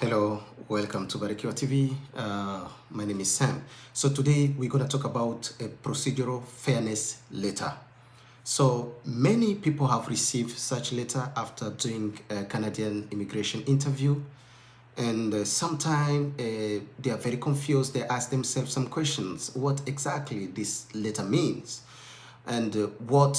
Hello, welcome to BARIKIWA TV. My name is Sam. So today we're going to talk about a procedural fairness letter. So many people have received such letter after doing a Canadian immigration interview, and sometimes they are very confused. They ask themselves some questions: what exactly this letter means, and what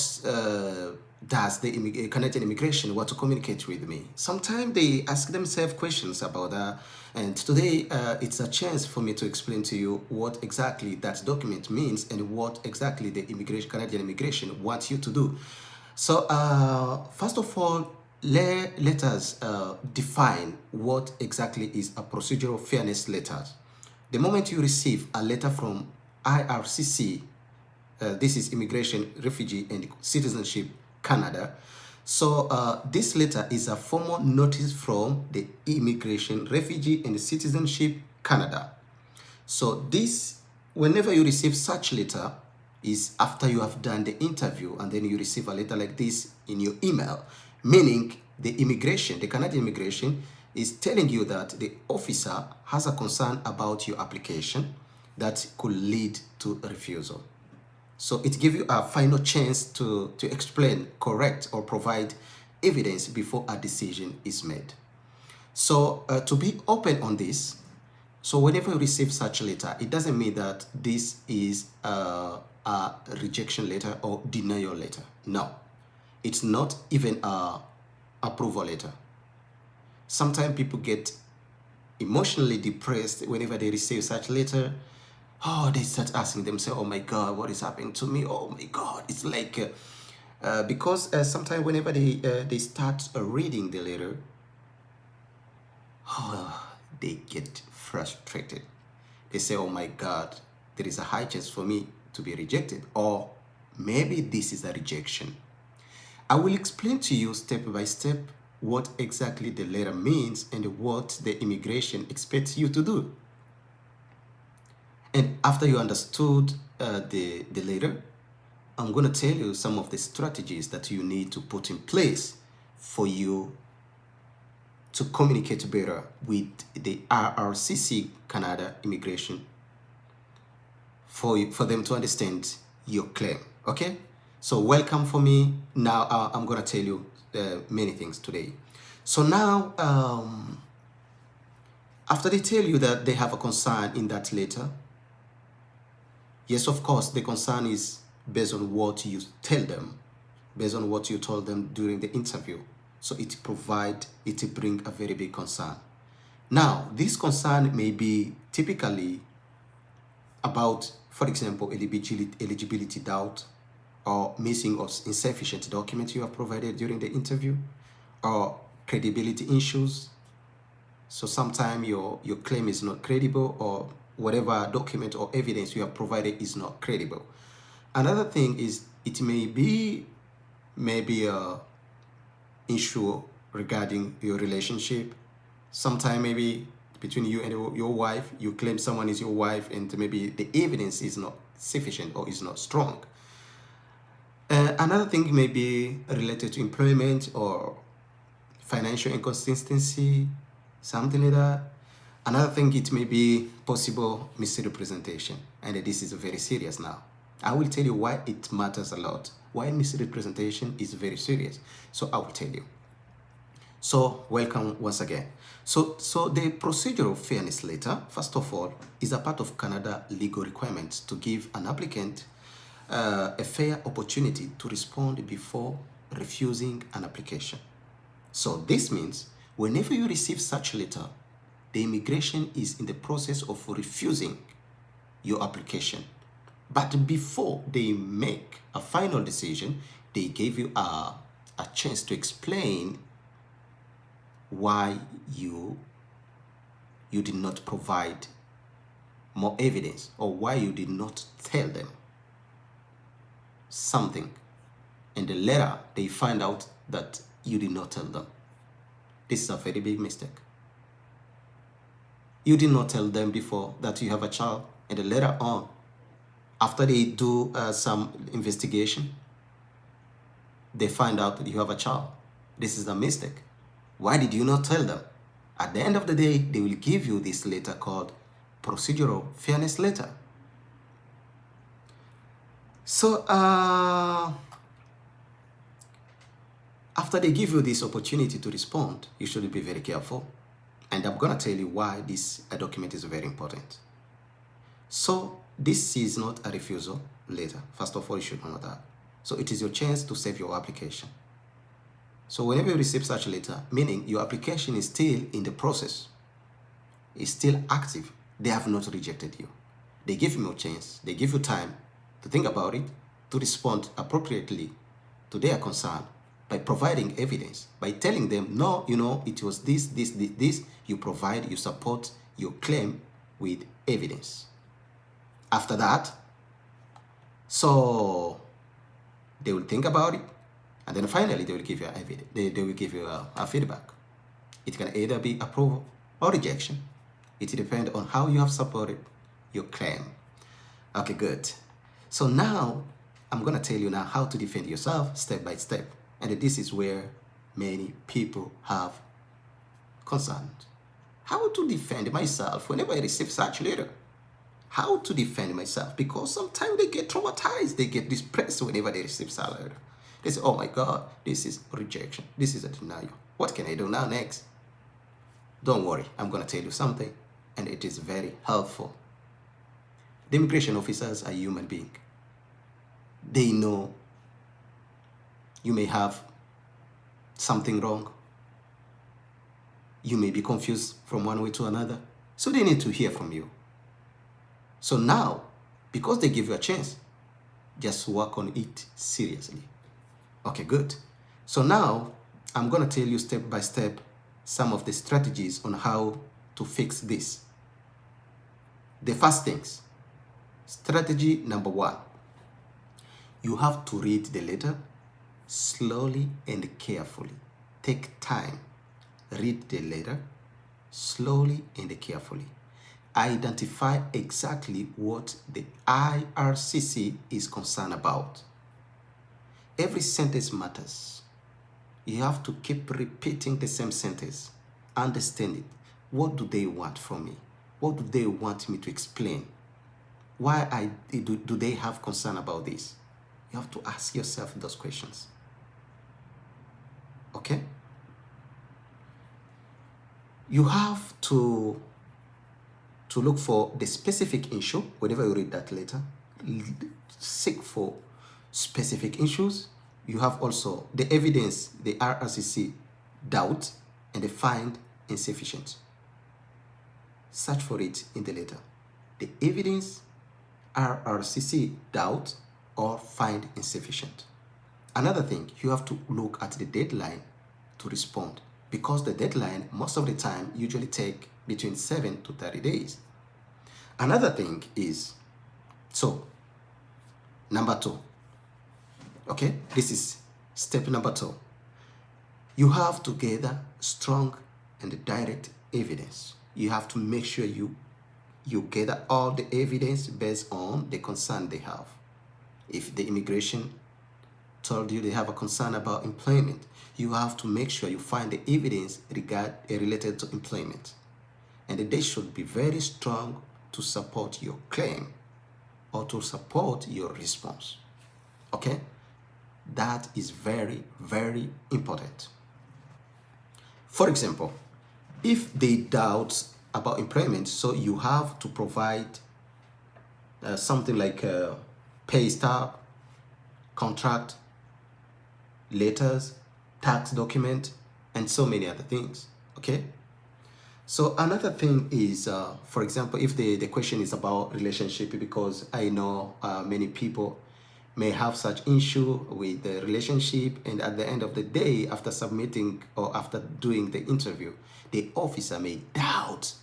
does the Canadian immigration want to communicate with me? Sometimes they ask themselves questions about that, and today it's a chance for me to explain to you what exactly that document means and what exactly the Canadian immigration wants you to do. So first of all, let us define what exactly is a procedural fairness letter. The moment you receive a letter from IRCC, this is Immigration, Refugee and Citizenship Canada. So this letter is a formal notice from the Immigration, Refugee and Citizenship Canada. So this, whenever you receive such letter, is after you have done the interview, and then you receive a letter like this in your email, meaning the Canadian immigration is telling you that the officer has a concern about your application that could lead to a refusal. So it gives you a final chance to explain, correct, or provide evidence before a decision is made. So to be open on this, so whenever you receive such a letter, it doesn't mean that this is a rejection letter or denial letter. No, it's not even a approval letter. Sometimes people get emotionally depressed whenever they receive such letter. Oh, they start asking themselves, oh my God, what is happening to me? Oh my God, it's like, because sometimes whenever they start reading the letter, they get frustrated. They say, oh my God, there is a high chance for me to be rejected, or maybe this is a rejection. I will explain to you step by step what exactly the letter means and what the immigration expects you to do. And after you understood the letter, I'm going to tell you some of the strategies that you need to put in place for you to communicate better with the IRCC Canada immigration for them to understand your claim. Okay? So welcome for me. Now I'm going to tell you many things today. So now, after they tell you that they have a concern in that letter, yes, of course, the concern is based on what you tell them, based on what you told them during the interview. So it bring a very big concern. Now, this concern may be typically about, for example, eligibility doubt, or missing or insufficient documents you have provided during the interview, or credibility issues. So sometimes your claim is not credible, or whatever document or evidence you have provided is not credible. Another thing is it may be maybe a issue regarding your relationship. Sometimes maybe between you and your wife, you claim someone is your wife, and maybe the evidence is not sufficient or is not strong. Another thing may be related to employment or financial inconsistency, something like that. Another thing, it may be possible misrepresentation, and this is very serious now. I will tell you why it matters a lot, why misrepresentation is very serious. So I will tell you. So welcome once again. So the procedural fairness letter, first of all, is a part of Canada legal requirements to give an applicant a fair opportunity to respond before refusing an application. So this means whenever you receive such letter, the immigration is in the process of refusing your application. But before they make a final decision, they gave you a chance to explain why you did not provide more evidence, or why you did not tell them something. In the letter, they find out that you did not tell them. This is a very big mistake. You did not tell them before that you have a child, and then later on, after they do some investigation, they find out that you have a child. This is a mistake. Why did you not tell them? At the end of the day, they will give you this letter called procedural fairness letter. So after they give you this opportunity to respond, you should be very careful. And I'm going to tell you why this document is very important. So this is not a refusal letter. First of all, you should know that. So it is your chance to save your application. So whenever you receive such a letter, meaning your application is still in the process, is still active, they have not rejected you. They give you a chance, they give you time to think about it, to respond appropriately to their concern by providing evidence, by telling them, no, you know, it was this, you provide, you support your claim with evidence. After that, so they will think about it, and then finally they will give you they will give you a feedback. It can either be approval or rejection. It depends on how you have supported your claim. Okay, good. So now I'm gonna tell you now how to defend yourself step by step, and this is where many people have concerns. How to defend myself whenever I receive such letter? How to defend myself? Because sometimes they get traumatized, they get depressed whenever they receive such letter. They say, oh my God, this is rejection, this is a denial. What can I do now next? Don't worry, I'm gonna tell you something, and it is very helpful. The immigration officers are human beings. They know you may have something wrong. You may be confused from one way to another. So they need to hear from you. So now, because they give you a chance, just work on it seriously. Okay, good. So now, I'm going to tell you step by step some of the strategies on how to fix this. The first things, strategy number 1, you have to read the letter slowly and carefully. Take time. Read the letter slowly and carefully. Identify exactly what the IRCC is concerned about. Every sentence matters. You have to keep repeating the same sentence. Understand it. What do they want from me? What do they want me to explain? Why do they have concern about this? You have to ask yourself those questions. Okay? You have to look for the specific issue. Whenever you read that letter, seek for specific issues. You have also the evidence the IRCC doubt and they find insufficient. Search for it in the letter. The evidence IRCC doubt or find insufficient. Another thing, you have to look at the deadline to respond, because the deadline most of the time usually take between 7 to 30 days. Another thing is, so number 2, okay, this is step number 2. You have to gather strong and direct evidence. You have to make sure you gather all the evidence based on the concern they have. If the immigration told you they have a concern about employment, you have to make sure you find the evidence related to employment. And they should be very strong to support your claim or to support your response. Okay? That is very, very important. For example, if they doubt about employment, so you have to provide something like a pay stub, contract, letters, tax document, and so many other things. Okay? So another thing is, for example, if the question is about relationship, because I know many people may have such issue with the relationship, and at the end of the day, after submitting or after doing the interview, the officer may doubt.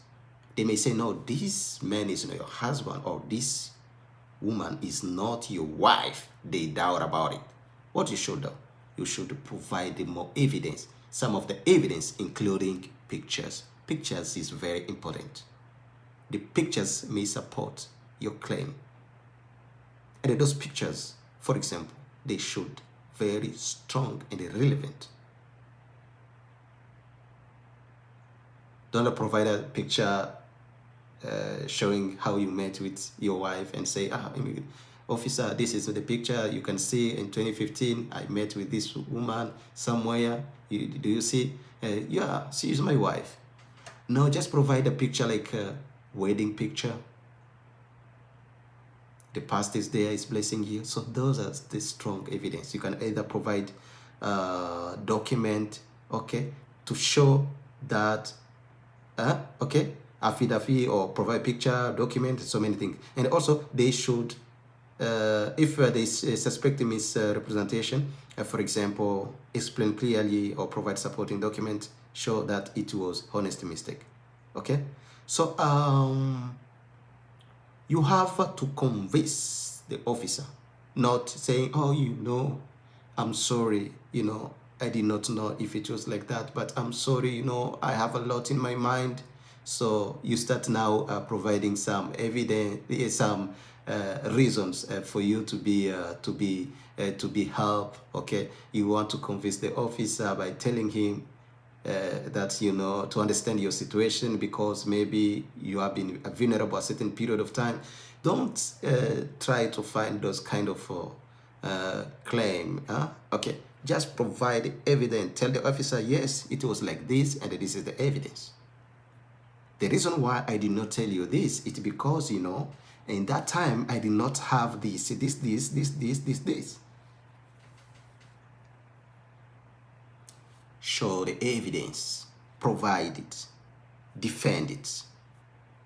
They may say, no, this man is not your husband, or this woman is not your wife. They doubt about it. What you should do? You should provide them more evidence. Some of the evidence, including pictures. Pictures is very important. The pictures may support your claim. And those pictures, for example, they should be very strong and relevant. Don't provide a picture showing how you met with your wife and say, officer, this is the picture you can see in 2015. I met with this woman somewhere. Do you see? Yeah, she is my wife. No, just provide a picture like a wedding picture. The past is there, is blessing you. So those are the strong evidence. You can either provide document, okay, to show that, okay, affidavit, or provide picture, document, so many things. And also they should, if they suspect misrepresentation, for example, explain clearly or provide supporting document, show that it was honest mistake. Okay, so you have to convince the officer, not saying, oh, I'm sorry, I did not know if it was like that, but I'm sorry, I have a lot in my mind. So you start now providing some evidence, some reasons for you to be helped. Okay, you want to convince the officer by telling him that to understand your situation, because maybe you have been vulnerable a certain period of time. Don't try to find those kind of claim. Okay, just provide evidence. Tell the officer, yes, it was like this, and this is the evidence. The reason why I did not tell you this is because, in that time, I did not have this. Show the evidence, provide it, defend it.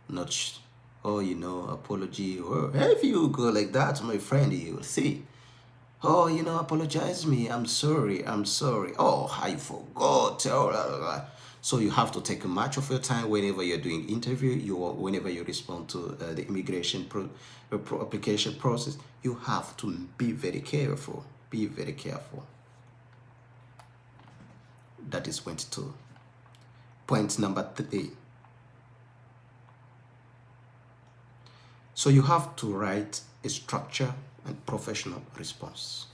Not, apology. Or if you go like that, my friend, you will see. Oh, apologize me. I'm sorry. Oh, I forgot. So you have to take much of your time whenever you're doing interview, whenever you respond to the immigration application process. You have to be very careful. Be very careful. That is point 2. Point number 3. So you have to write a structure and professional response.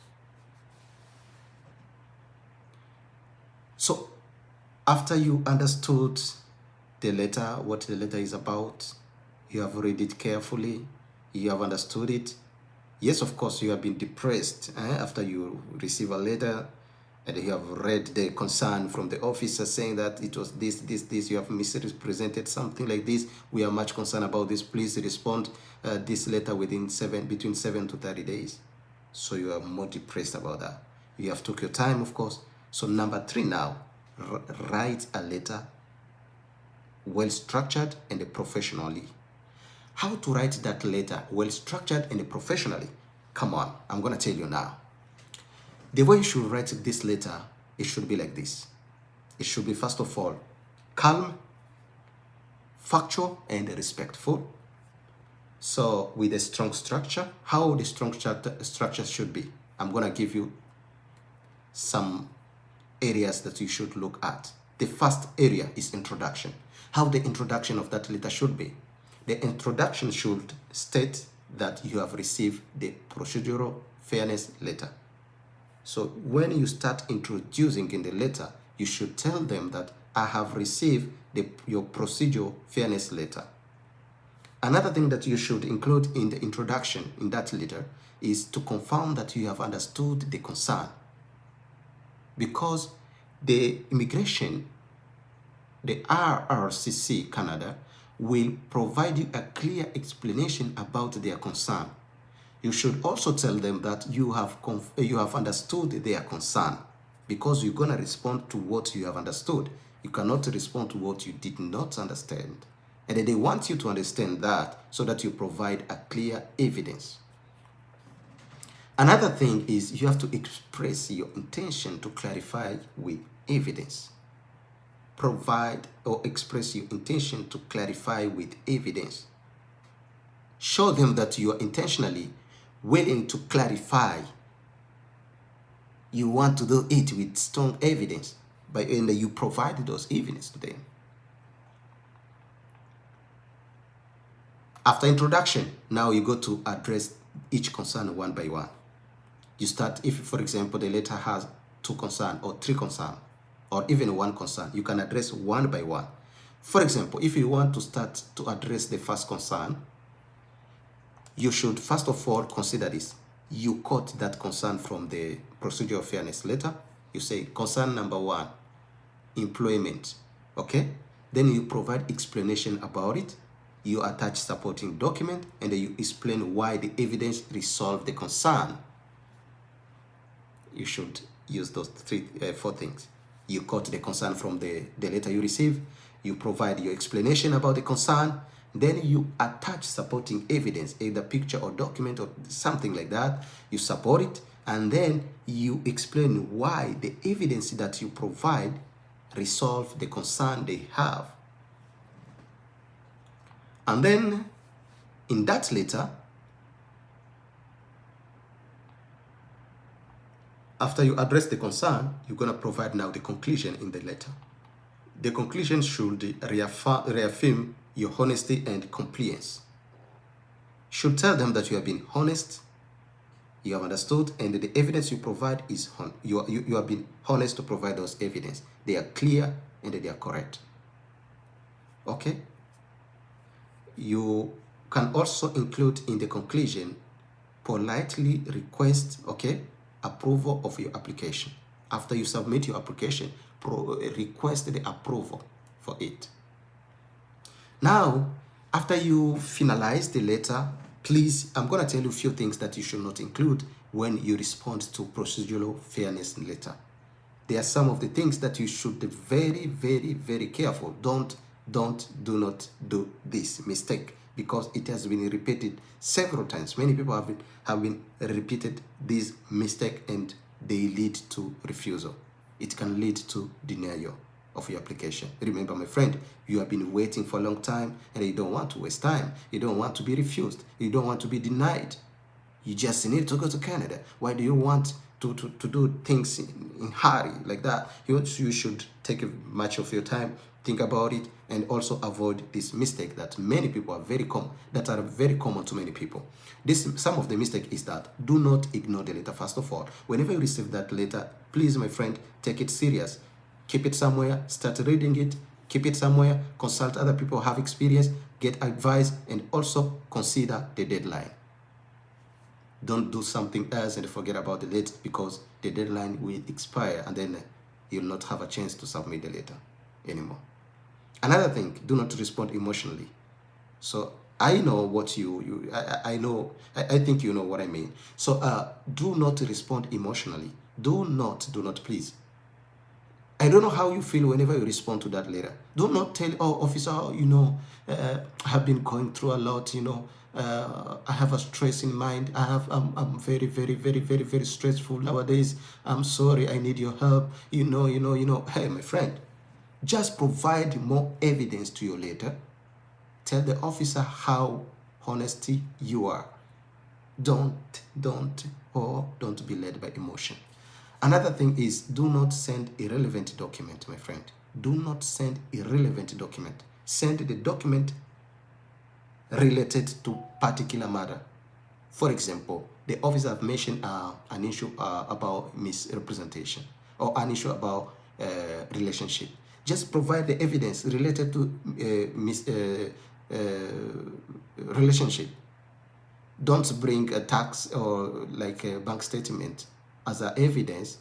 So after you understood the letter, what the letter is about, you have read it carefully, you have understood it. Yes, of course, you have been depressed after you receive a letter, and you have read the concern from the officer saying that it was this, you have misrepresented something like this. We are much concerned about this. Please respond this letter between 7 to 30 days. So you are more depressed about that. You have took your time, of course. So number 3 now, write a letter well structured and professionally. How to write that letter well structured and professionally? Come on, I'm going to tell you now. The way you should write this letter, it should be like this. It should be, first of all, calm, factual, and respectful. So with a strong structure, how the strong structure should be, I'm going to give you some areas that you should look at. The first area is introduction. How the introduction of that letter should be. The introduction should state that you have received the procedural fairness letter. So when you start introducing in the letter, you should tell them that I have received your procedural fairness letter. Another thing that you should include in the introduction in that letter is to confirm that you have understood the concern. Because the immigration, the IRCC Canada, will provide you a clear explanation about their concern. You should also tell them that you have understood their concern, because you're going to respond to what you have understood. You cannot respond to what you did not understand. And then they want you to understand that so that you provide a clear evidence. Another thing is you have to express your intention to clarify with evidence. Provide or express your intention to clarify with evidence. Show them that you are intentionally willing to clarify. You want to do it with strong evidence, and you provide those evidence to them. After introduction, now you go to address each concern one by one. You start, if for example the letter has 2 concerns or 3 concerns or even 1 concern, you can address one by one. For example, if you want to start to address the first concern, you should first of all consider this. You quote that concern from the procedural fairness letter. You say concern number 1, employment. Okay? Then you provide explanation about it. You attach supporting document, and then you explain why the evidence resolved the concern. You should use those 4 things. You quote the concern from the letter you receive. You provide your explanation about the concern. Then you attach supporting evidence, either picture or document or something like that. You support it, and then you explain why the evidence that you provide resolve the concern they have. And then in that letter, after you address the concern, you're going to provide now the conclusion in the letter. The conclusion should reaffirm your honesty and compliance. Should tell them that you have been honest, you have understood, and the evidence you provide is you have been honest to provide those evidence. They are clear and they are correct. Okay? You can also include in the conclusion, politely request, okay, approval of your application. After you submit your application, request the approval for it. Now, after you finalize the letter, please, I'm going to tell you a few things that you should not include when you respond to procedural fairness letter. There are some of the things that you should be very, very, very careful. Do not do this mistake, because it has been repeated several times. Many people have been repeated this mistake, and they lead to refusal. It can lead to denial of your application. Remember, my friend, you have been waiting for a long time, and you don't want to waste time. You don't want to be refused. You don't want to be denied. You just need to go to Canada. Why do you want to do things in hurry like that? You should take much of your time, think about it, and also avoid this mistake that many people are very common to many people. Some of the mistake is that do not ignore the letter. First of all, whenever you receive that letter, please, my friend, take it serious. Keep it somewhere, start reading it, keep it somewhere, consult other people who have experience, get advice, and also consider the deadline. Don't do something else and forget about the letter, because the deadline will expire, and then you'll not have a chance to submit the letter anymore. Another thing, do not respond emotionally. So I know what I think you know what I mean. So do not respond emotionally. Do not, please. I don't know how you feel whenever you respond to that letter. Do not tell, oh, officer, I have been going through a lot, I have a stress in mind. I'm very, very, very, very, very stressful nowadays. I'm sorry, I need your help. Hey, my friend, just provide more evidence to your letter. Tell the officer how honesty you are. Don't be led by emotion. Another thing is, do not send irrelevant document, my friend. Do not send irrelevant document. Send the document related to particular matter. For example, the officer have mentioned an issue about misrepresentation, or an issue about relationship. Just provide the evidence related to relationship. Don't bring a tax or like a bank statement as a evidence,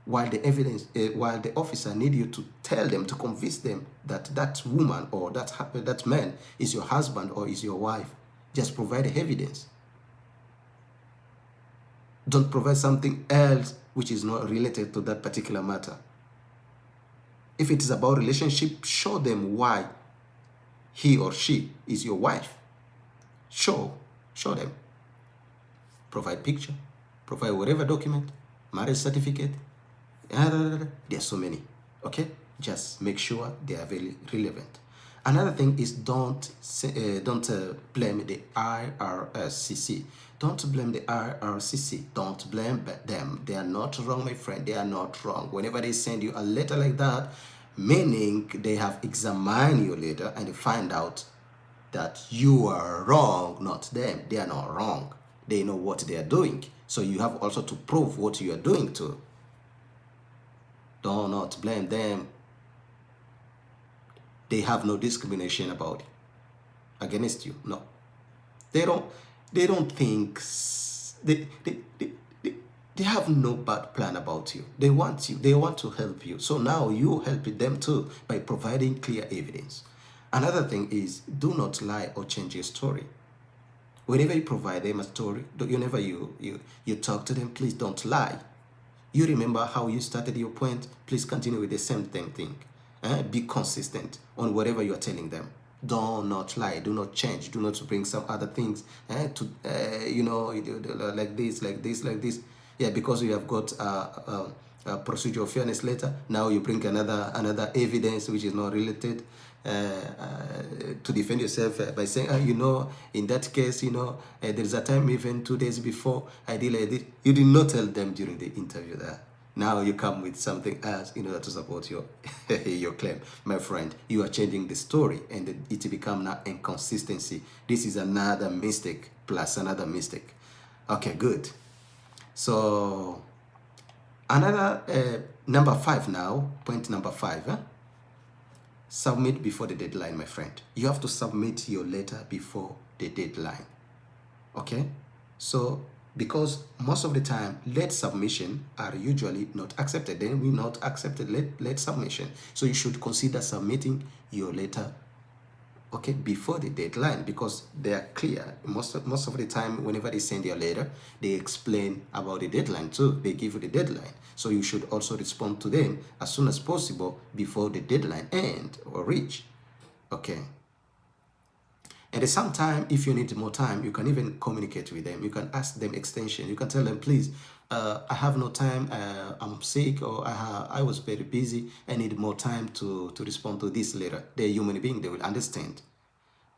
while the officer need you to tell them, to convince them that that woman or that man is your husband or is your wife. Just provide evidence. Don't provide something else which is not related to that particular matter. If it is about relationship, show them why he or she is your wife. Show them. Provide picture. Provide whatever document, marriage certificate. There are so many. Okay? Just make sure they are very relevant. Another thing is don't blame the IRCC. Don't blame the IRCC. Don't blame them. They are not wrong, my friend. They are not wrong. Whenever they send you a letter like that, meaning they have examined your letter and they find out that you are wrong, not them. They are not wrong. They know what they are doing. So you have also to prove what you are doing too. Do not blame them. they have no discrimination about against you. No, they don't. They don't think they have no bad plan about you. They want you. They want to help you. So now you help them too by providing clear evidence. Another thing is, do not lie or change your story. Whenever you provide them a story, whenever you talk to them, please don't lie. You remember how you started your point, please continue with the same thing. Be consistent on whatever you are telling them. Do not lie, do not change, do not bring some other things like this. Yeah, because you have got a procedural fairness letter, now you bring another evidence which is not related to defend yourself by saying, in that case, there is a time even 2 days before I did like this. You did not tell them during the interview that. Now you come with something else in order to support your your claim. My friend, you are changing the story and it becomes now inconsistency. This is another mistake plus another mistake. Okay, good. So another number 5 now, point number 5. Submit before the deadline, my friend. You have to submit your letter before the deadline. Okay? So because most of the time late submission are usually not accepted. Then we not accepted late submission. So you should consider submitting your letter, okay, before the deadline, because they are clear. Most of the time, whenever they send your letter, they explain about the deadline too. They give you the deadline. So you should also respond to them as soon as possible before the deadline end or reach. Okay. At the same time, if you need more time, you can even communicate with them. You can ask them extension. You can tell them, please, I have no time, I'm sick, or I was very busy. I need more time to respond to this letter. They're human beings, they will understand.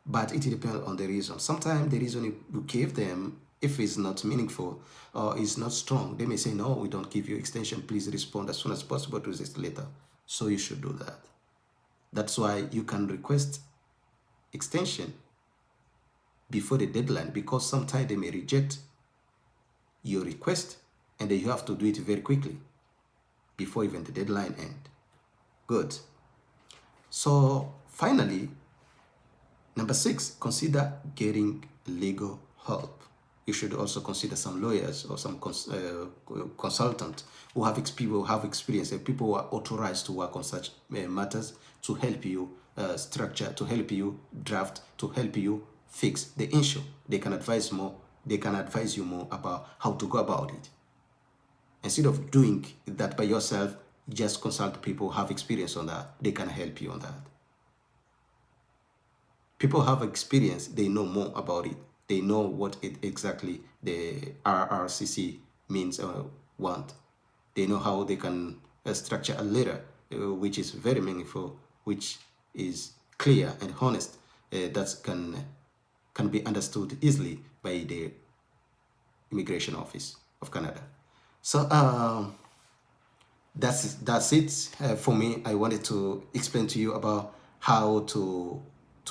But it depends on the reason. Sometimes the reason you give them, if it's not meaningful or is not strong, they may say, no, we don't give you extension. Please respond as soon as possible to this letter. So you should do that. That's why you can request extension before the deadline, because sometimes they may reject your request and then you have to do it very quickly before even the deadline end. Good. So finally, number 6, consider getting legal help. You should also consider some lawyers or some consultant who have experience, and people who are authorized to work on such matters to help you structure, to help you draft, to help you fix the issue. They can advise you more about how to go about it. Instead of doing that by yourself, just consult people who have experience on that. They can help you on that. People have experience, they know more about it. They know what exactly the IRCC means or want. They know how they can structure a letter which is very meaningful, which is clear and honest, that can be understood easily by the Immigration Office of Canada. So that's it for me. I wanted to explain to you about how to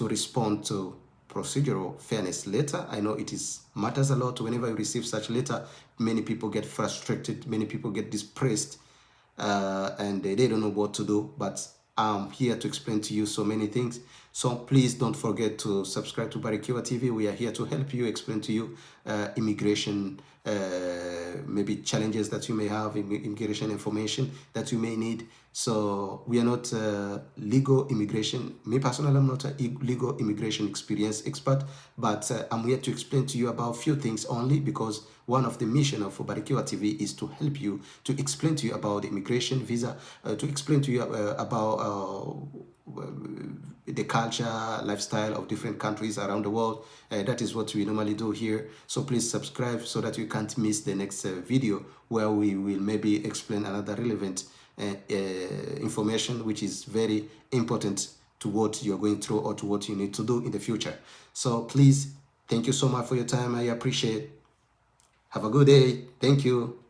respond to procedural fairness letter. I know it matters a lot. Whenever you receive such letter, many people get frustrated, many people get depressed, and they don't know what to do. But I'm here to explain to you so many things. So please don't forget to subscribe to BARIKIWA TV. We are here to help you, explain to you immigration, maybe challenges that you may have, immigration information that you may need. So we are not legal immigration. Me personally, I'm not a legal immigration experience expert, but I'm here to explain to you about a few things only, because one of the mission of BARIKIWA TV is to help you, to explain to you about the immigration visa, to explain to you about the culture, lifestyle of different countries around the world. That is what we normally do here. So please subscribe so that you can't miss the next video, where we will maybe explain another relevant information which is very important to what you're going through or to what you need to do in the future. So please, thank you so much for your time. I appreciate it. Have a good day. Thank you.